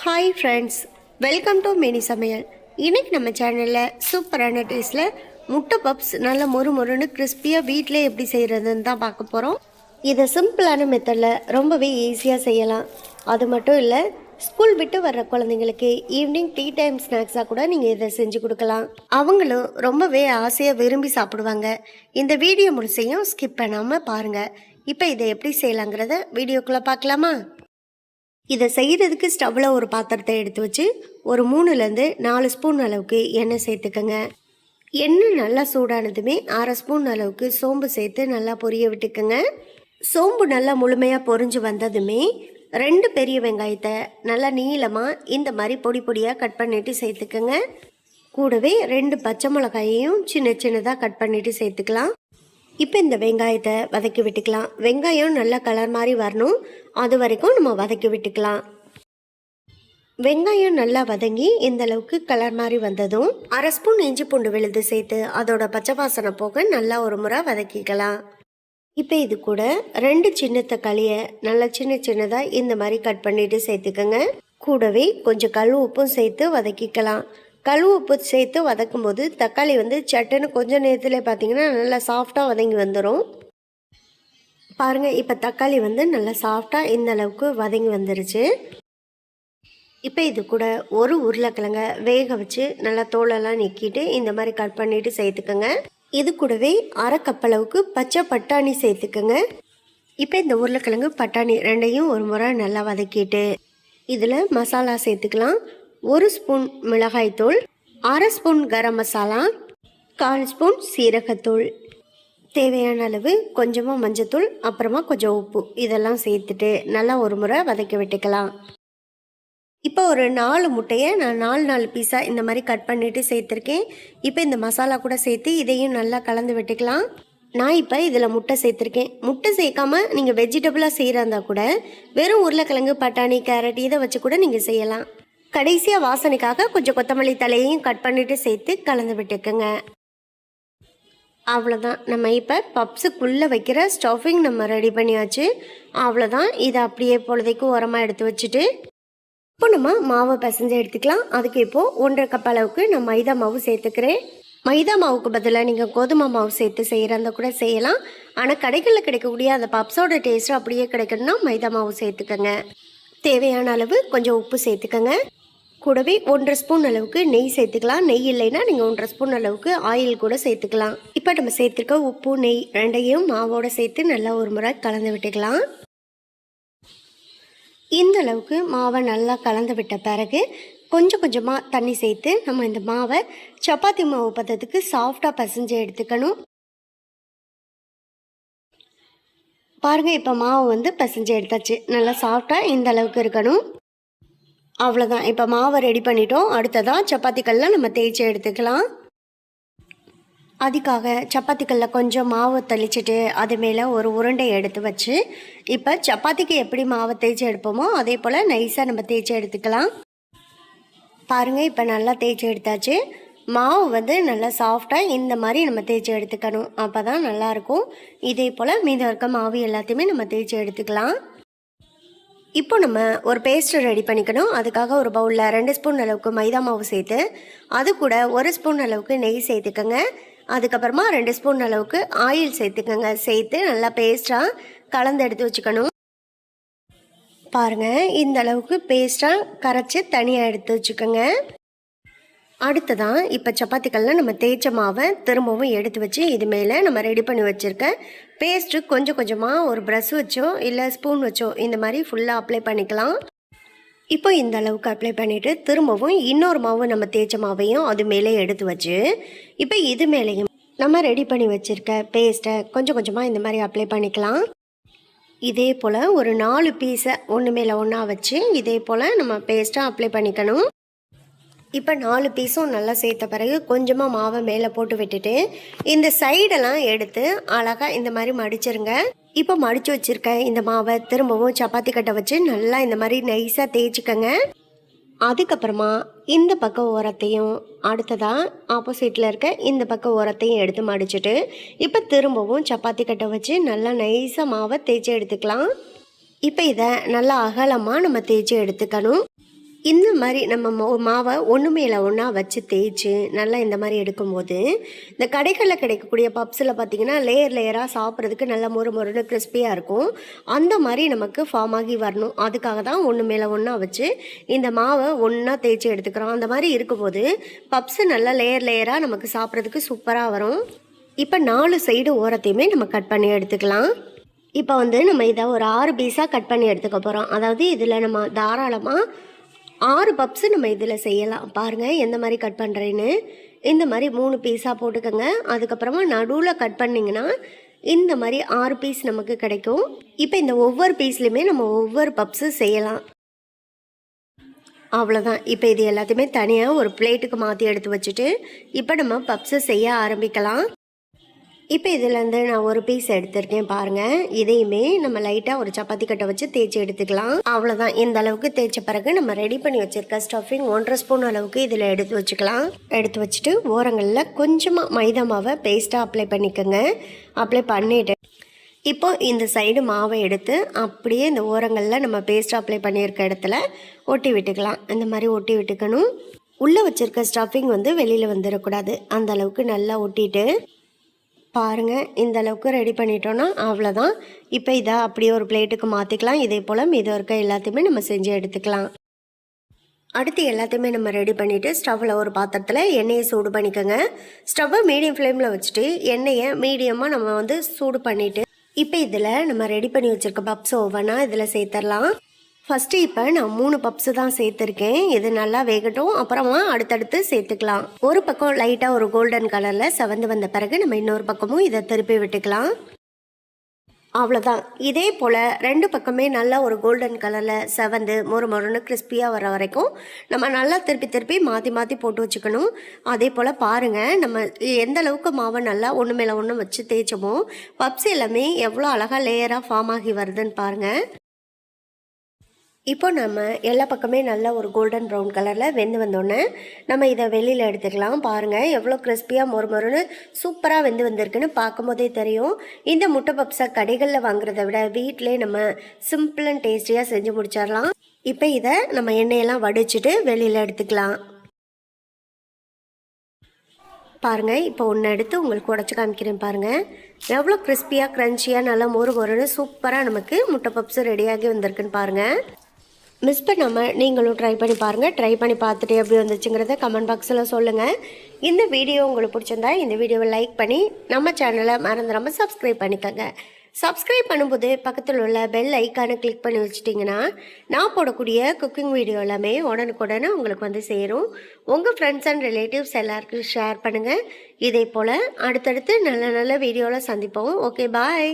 Hi friends, welcome to mini சமையல். இன்றைக்கி நம்ம சேனலில் சூப்பரான டேஸ்ட்டில் முட்டை பப்ஸ் நல்லா மொறுன்னு கிறிஸ்பியாக வீட்டிலே எப்படி செய்கிறதுன்னு தான் பார்க்க போகிறோம். இதை சிம்பிளான மெத்தடில் ரொம்பவே ஈஸியாக செய்யலாம். அது மட்டும் இல்லை, ஸ்கூல் விட்டு வர்ற குழந்தைங்களுக்கு ஈவினிங் டீ டைம் ஸ்நாக்ஸாக கூட நீங்கள் இதை செஞ்சு கொடுக்கலாம். அவங்களும் ரொம்பவே ஆசையாக விரும்பி சாப்பிடுவாங்க. இந்த வீடியோ முழுசையும் ஸ்கிப் பண்ணாமல் பாருங்கள். இப்போ இதை எப்படி செய்யலாங்கிறத வீடியோக்குள்ளே பார்க்கலாமா? இதை செய்கிறதுக்கு ஸ்டவ்வில் ஒரு பாத்திரத்தை எடுத்து வச்சு ஒரு 3லேருந்து 4 ஸ்பூன் அளவுக்கு எண்ணெய் சேர்த்துக்கங்க. எண்ணெய் நல்லா சூடானதுமே 1/2 ஸ்பூன் அளவுக்கு சோம்பு சேர்த்து நல்லா பொரிய விட்டுக்கோங்க. சோம்பு நல்லா முழுமையாக பொரிஞ்சு வந்ததுமே 2 பெரிய வெங்காயத்தை நல்லா நீளமாக இந்த மாதிரி பொடி பொடியாக கட் பண்ணிவிட்டு சேர்த்துக்கோங்க. கூடவே 2 பச்சை மிளகாயையும் சின்ன சின்னதாக கட் பண்ணிவிட்டு சேர்த்துக்கலாம். இப்போ இந்த வெங்காயத்தை வதக்கி விட்டுக்கலாம். வெங்காயம் நல்லா கலர் மாதிரி வரணும், அது வரைக்கும் நம்ம வதக்கி விட்டுக்கலாம். வெங்காயம் நல்லா வதங்கி இந்த அளவுக்கு கலர் மாதிரி வந்ததும் 1/2 ஸ்பூன் இஞ்சி பூண்டு விழுது சேர்த்து அதோட பச்சை வாசனை போக நல்லா ஒரு முறை வதக்கிக்கலாம். இப்போ இது கூட 2 சின்ன தக்காளியை நல்லா சின்ன சின்னதாக இந்த மாதிரி கட் பண்ணிட்டு சேர்த்துக்கோங்க. கூடவே கொஞ்சம் கல் உப்பும் சேர்த்து வதக்கிக்கலாம். கல் உப்பு சேர்த்து வதக்கும் போது தக்காளி சட்டுன்னு கொஞ்சம் நேரத்தில் பார்த்தீங்கன்னா நல்லா சாஃப்டாக வதங்கி வந்துடும். பாருங்கள், இப்போ தக்காளி நல்லா சாஃப்டாக இந்த அளவுக்கு வதங்கி வந்துருச்சு. இப்போ இது கூட ஒரு உருளைக்கிழங்க வேக வச்சு நல்லா தோலெல்லாம் நீக்கிட்டு இந்த மாதிரி கட் பண்ணிவிட்டு சேர்த்துக்கோங்க. இது கூடவே 1/2 கப் அளவுக்கு பச்சை பட்டாணி சேர்த்துக்கோங்க. இப்போ இந்த உருளைக்கிழங்கு பட்டாணி ரெண்டையும் ஒரு முறை நல்லா வதக்கிட்டு இதில் மசாலா சேர்த்துக்கலாம். 1 ஸ்பூன் மிளகாய்த்தூள், 1/2 ஸ்பூன் கரம் மசாலா, 1/4 ஸ்பூன் சீரகத்தூள், தேவையான அளவு கொஞ்சமாக மஞ்சத்தூள், அப்புறமா கொஞ்சம் உப்பு, இதெல்லாம் சேர்த்துட்டு நல்லா ஒரு முறை வதக்கி விட்டுக்கலாம். இப்போ ஒரு 4 முட்டையை நான் 4 பீஸாக இந்த மாதிரி கட் பண்ணிவிட்டு சேர்த்துருக்கேன். இப்போ இந்த மசாலா கூட சேர்த்து இதையும் நல்லா கலந்து விட்டுக்கலாம். நான் இப்போ இதில் முட்டை சேர்த்துருக்கேன். முட்டை சேர்க்காமல் நீங்கள் வெஜிடபிளாக செய்கிறதா கூட வெறும் உருளைக்கிழங்கு பட்டாணி கேரட் இதை வச்சு கூட நீங்கள் செய்யலாம். கடைசியாக வாசனைக்காக கொஞ்சம் கொத்தமல்லி தலையையும் கட் பண்ணிவிட்டு சேர்த்து கலந்து விட்டுக்குங்க. அவ்வளோதான், நம்ம இப்போ பப்ஸுக்குள்ளே வைக்கிற ஸ்டஃபிங் நம்ம ரெடி பண்ணியாச்சு. அவ்வளோதான், இதை அப்படியே பொழுதைக்கு உரமாக எடுத்து வச்சுட்டு இப்போ நம்ம மாவை பிசைஞ்சு எடுத்துக்கலாம். அதுக்கு இப்போது 1/2 கப் அளவுக்கு நான் மைதா மாவு சேர்த்துக்கிறேன். மைதா மாவுக்கு பதிலாக நீங்கள் கோதுமை மாவு சேர்த்து செய்கிறத கூட செய்யலாம். ஆனால் கடைகளில் கிடைக்கக்கூடிய அந்த பப்ஸோட டேஸ்ட்டு அப்படியே கிடைக்கணும்னா மைதா மாவு சேர்த்துக்கோங்க. தேவையான அளவு கொஞ்சம் உப்பு சேர்த்துக்கோங்க. கூடவே 1/2 ஸ்பூன் அளவுக்கு நெய் சேர்த்துக்கலாம். நெய் இல்லைன்னா நீங்கள் 1/2 ஸ்பூன் அளவுக்கு ஆயில் கூட சேர்த்துக்கலாம். இப்போ நம்ம சேர்த்துருக்க உப்பு நெய் ரெண்டையும் மாவோடு சேர்த்து நல்லா ஒரு முறை கலந்து விட்டுக்கலாம். இந்த அளவுக்கு மாவை நல்லா கலந்து விட்ட பிறகு கொஞ்சம் கொஞ்சமாக தண்ணி சேர்த்து நம்ம இந்த மாவை சப்பாத்தி மாவு பதத்துக்கு சாஃப்டாக பசைஞ்சு எடுத்துக்கணும். பாருங்கள், இப்போ மாவு பசைஞ்சு எடுத்தாச்சு. நல்லா சாஃப்டாக இந்த அளவுக்கு இருக்கணும். அவ்வளோதான், இப்போ மாவை ரெடி பண்ணிட்டோம். அடுத்ததான் சப்பாத்தி கல்லை நம்ம தேய்ச்சி எடுத்துக்கலாம். அதுக்காக சப்பாத்தி கல்லை கொஞ்சம் மாவு தெளிச்சிட்டு அது மேலே ஒரு உருண்டை எடுத்து வச்சு இப்போ சப்பாத்திக்கு எப்படி மாவை தேய்ச்சி எடுப்போமோ அதே போல் நைஸாக நம்ம தேய்ச்சி எடுத்துக்கலாம். பாருங்கள், இப்போ நல்லா தேய்ச்சி எடுத்தாச்சு. மாவு நல்லா சாஃப்டாக இந்த மாதிரி நம்ம தேய்ச்சி எடுத்துக்கணும். அப்போ தான் நல்லாயிருக்கும். இதே போல் மீதம் இருக்க மாவு எல்லாத்தையுமே நம்ம தேய்ச்சி எடுத்துக்கலாம். இப்போ நம்ம ஒரு பேஸ்ட்டு ரெடி பண்ணிக்கணும். அதுக்காக ஒரு பவுலில் 2 ஸ்பூன் அளவுக்கு மைதா மாவு சேர்த்து அது கூட 1 ஸ்பூன் அளவுக்கு நெய் சேர்த்துக்கோங்க. அதுக்கப்புறமா 2 ஸ்பூன் அளவுக்கு ஆயில் சேர்த்துக்கோங்க. சேர்த்து நல்லா பேஸ்ட்டாக கலந்து எடுத்து வச்சுக்கணும். பாருங்கள், இந்த அளவுக்கு பேஸ்ட்டாக கரைச்சி தனியாக எடுத்து வச்சுக்கோங்க. அடுத்ததான் இப்போ சப்பாத்திக்கல்ல நம்ம தேய்ச்ச மாவை திரும்பவும் எடுத்து வச்சு இது மேலே நம்ம ரெடி பண்ணி வச்சுருக்க பேஸ்ட்டு கொஞ்சம் கொஞ்சமாக ஒரு ப்ரஷ் வச்சோ இல்லை ஸ்பூன் வச்சோ இந்த மாதிரி ஃபுல்லாக அப்ளை பண்ணிக்கலாம். இப்போ இந்த அளவுக்கு அப்ளை பண்ணிவிட்டு திரும்பவும் இன்னொரு மாவு நம்ம தேய்ச்ச மாவையும் அது மேலே எடுத்து வச்சு இப்போ இது மேலேயும் நம்ம ரெடி பண்ணி வச்சுருக்க பேஸ்ட்டை கொஞ்சம் கொஞ்சமாக இந்த மாதிரி அப்ளை பண்ணிக்கலாம். இதே போல் ஒரு 4 பீஸை ஒன்று மேலே ஒன்றா வச்சு இதே போல் நம்ம பேஸ்ட்டாக அப்ளை பண்ணிக்கணும். இப்போ 4 பீஸும் நல்லா சேர்த்த பிறகு கொஞ்சமாக மாவை மேலே போட்டு விட்டுட்டு இந்த சைடெல்லாம் எடுத்து அழகாக இந்த மாதிரி மடிச்சிருங்க. இப்போ மடித்து வச்சுருக்க இந்த மாவை திரும்பவும் சப்பாத்தி கட்டை வச்சு நல்லா இந்த மாதிரி நைஸாக தேய்ச்சிக்கங்க. அதுக்கப்புறமா இந்த பக்கம் ஓரத்தையும் அடுத்ததாக ஆப்போசிட்டில் இருக்க இந்த பக்கம் ஓரத்தையும் எடுத்து மடிச்சுட்டு இப்போ திரும்பவும் சப்பாத்தி கட்டை வச்சு நல்லா நைஸாக மாவை தேய்ச்சி எடுத்துக்கலாம். இப்போ இதை நல்லா அகலமாக நம்ம தேய்ச்சி எடுத்துக்கணும். இந்த மாதிரி நம்ம மாவை ஒன்று மேலே ஒன்றா வச்சு தேய்ச்சி நல்லா இந்த மாதிரி எடுக்கும்போது இந்த கடைகளில் கிடைக்கக்கூடிய பப்ஸில் பார்த்திங்கன்னா லேயர் லேயராக சாப்பிட்றதுக்கு நல்லா மொறுன்னு கிறிஸ்பியாக இருக்கும். அந்த மாதிரி நமக்கு ஃபார்ம் ஆகி வரணும். அதுக்காக தான் ஒன்று மேலே ஒன்றா வச்சு இந்த மாவை ஒன்றா தேய்ச்சி எடுத்துக்கிறோம். அந்த மாதிரி இருக்கும்போது பப்ஸு நல்லா லேயர் லேயராக நமக்கு சாப்பிட்றதுக்கு சூப்பராக வரும். இப்போ 4 சைடு ஓரத்தையுமே நம்ம கட் பண்ணி எடுத்துக்கலாம். இப்போ நம்ம இதை ஒரு 6 பீஸாக கட் பண்ணி எடுத்துக்க போகிறோம். அதாவது இதில் நம்ம தாராளமாக 6 பப்ஸு நம்ம இதில் செய்யலாம். பாருங்கள் எந்த மாதிரி கட் பண்ணுறேன்னு. இந்த மாதிரி 3 பீஸாக போட்டுக்கோங்க. அதுக்கப்புறமா நடுவில் கட் பண்ணிங்கன்னா இந்த மாதிரி 6 பீஸ் நமக்கு கிடைக்கும். இப்போ இந்த ஒவ்வொரு பீஸ்லையுமே நம்ம ஒவ்வொரு பப்ஸு செய்யலாம். அவ்வளோதான். இப்போ இது எல்லாத்தையுமே தனியாக ஒரு பிளேட்டுக்கு மாற்றி எடுத்து வச்சுட்டு இப்போ நம்ம பப்ஸு செய்ய ஆரம்பிக்கலாம். இப்போ இதிலேருந்து நான் ஒரு பீஸ் எடுத்திருக்கேன் பாருங்கள். இதையுமே நம்ம லைட்டாக ஒரு சப்பாத்தி கட்டை வச்சு தேய்ச்சி எடுத்துக்கலாம். அவ்வளோதான். இந்த அளவுக்கு தேய்ச்ச பிறகு நம்ம ரெடி பண்ணி வச்சுருக்க ஸ்டஃபிங் 1.5 ஸ்பூன் அளவுக்கு இதில் எடுத்து வச்சுக்கலாம். எடுத்து வச்சுட்டு ஓரங்களில் கொஞ்சமாக மைதா மாவை பேஸ்ட்டாக அப்ளை பண்ணிக்கோங்க. அப்ளை பண்ணிவிட்டு இப்போ இந்த சைடு மாவை எடுத்து அப்படியே இந்த ஓரங்களில் நம்ம பேஸ்ட் அப்ளை பண்ணியிருக்க இடத்துல ஒட்டி விட்டுக்கலாம். இந்த மாதிரி ஒட்டி விட்டுக்கணும். உள்ளே வச்சுருக்க ஸ்டஃபிங் வெளியில் வந்துடக்கூடாது. அந்த அளவுக்கு நல்லா ஒட்டிட்டு பாருங்கள் இந்த அளவுக்கு ரெடி பண்ணிட்டோன்னா அவ்வளோதான். இப்போ இதை அப்படியே ஒரு பிளேட்டுக்கு மாற்றிக்கலாம். இதே போல் மீதம் இருக்க எல்லாத்தையுமே நம்ம செஞ்சு எடுத்துக்கலாம். அடுத்து எல்லாத்தையுமே நம்ம ரெடி பண்ணிவிட்டு ஸ்டவ்வில் ஒரு பாத்திரத்தில் எண்ணெயை சூடு பண்ணிக்கோங்க. ஸ்டவ்வை மீடியம் ஃப்ளேமில் வச்சுட்டு எண்ணெயை மீடியமாக நம்ம சூடு பண்ணிவிட்டு இப்போ இதில் நம்ம ரெடி பண்ணி வச்சுருக்க பப்ஸ் ஒவ்வொன்றா இதில் சேர்த்துடலாம். ஃபஸ்ட்டு இப்போ நான் 3 பப்ஸு தான் சேர்த்துருக்கேன். இது நல்லா வேகட்டும். அப்புறமா அடுத்தடுத்து சேர்த்துக்கலாம். ஒரு பக்கம் லைட்டாக ஒரு கோல்டன் கலரில் செவந்து வந்த பிறகு நம்ம இன்னொரு பக்கமும் இதை திருப்பி விட்டுக்கலாம். அவ்வளோதான். இதே போல் 2 பக்கமே நல்லா ஒரு கோல்டன் கலரில் செவந்து மொறுன்னு கிறிஸ்பியாக வர வரைக்கும் நம்ம நல்லா திருப்பி மாற்றி மாற்றி போட்டு வச்சுக்கணும். அதே போல் பாருங்கள் நம்ம எந்த அளவுக்கு மாவை நல்லா ஒன்று மேலே ஒன்று வச்சு தேய்ச்சோமோ பப்ஸ் எல்லாமே எவ்வளோ அழகாக லேயராக ஃபார்ம் ஆகி வருதுன்னு பாருங்கள். இப்போ நம்ம எல்லா பக்கமே நல்லா ஒரு கோல்டன் ப்ரௌன் கலரில் வெந்து வந்தோடனே நம்ம இதை வெளியில் எடுத்துக்கலாம். பாருங்கள் எவ்வளோ கிறிஸ்பியாக மொறுன்னு சூப்பராக வந்திருக்குன்னு பார்க்கும்போதே தெரியும். இந்த முட்டை பப்ஸை கடைகளில் வாங்குறத விட வீட்டிலே நம்ம சிம்பிள் அண்ட் டேஸ்டியாக செஞ்சு முடிச்சிடலாம். இப்போ இதை நம்ம எண்ணெயெல்லாம் வடிச்சிட்டு வெளியில் எடுத்துக்கலாம். பாருங்கள் இப்போ ஒன்று எடுத்து உங்களுக்கு உடச்சி காமிக்கிறேன். பாருங்கள் எவ்வளோ கிறிஸ்பியாக க்ரன்ச்சியாக நல்லா மொறுன்னு சூப்பராக நமக்கு முட்டை பப்ஸு ரெடியாகி வந்திருக்குன்னு பாருங்கள். மிஸ் பண்ணாமல் நீங்களும் ட்ரை பண்ணி பாருங்கள். ட்ரை பண்ணி பார்த்துட்டு எப்படி வந்துச்சுங்கிறத கமெண்ட் பாக்ஸில் சொல்லுங்கள். இந்த வீடியோ உங்களுக்கு பிடிச்சிருந்தா இந்த வீடியோவை லைக் பண்ணி நம்ம சேனலை மறந்துடாமல் சப்ஸ்கிரைப் பண்ணிக்கோங்க. சப்ஸ்கிரைப் பண்ணும்போது பக்கத்தில் உள்ள பெல் ஐக்கானை கிளிக் பண்ணி வச்சிட்டிங்கன்னா நான் போடக்கூடிய குக்கிங் வீடியோ எல்லாமே உடனுக்குடனே உங்களுக்கு சேரும். உங்கள் ஃப்ரெண்ட்ஸ் அண்ட் ரிலேட்டிவ்ஸ் எல்லாருக்கும் ஷேர் பண்ணுங்கள். இதே போல் அடுத்தடுத்து நல்ல நல்ல வீடியோவில் சந்திப்போம். ஓகே, பாய்.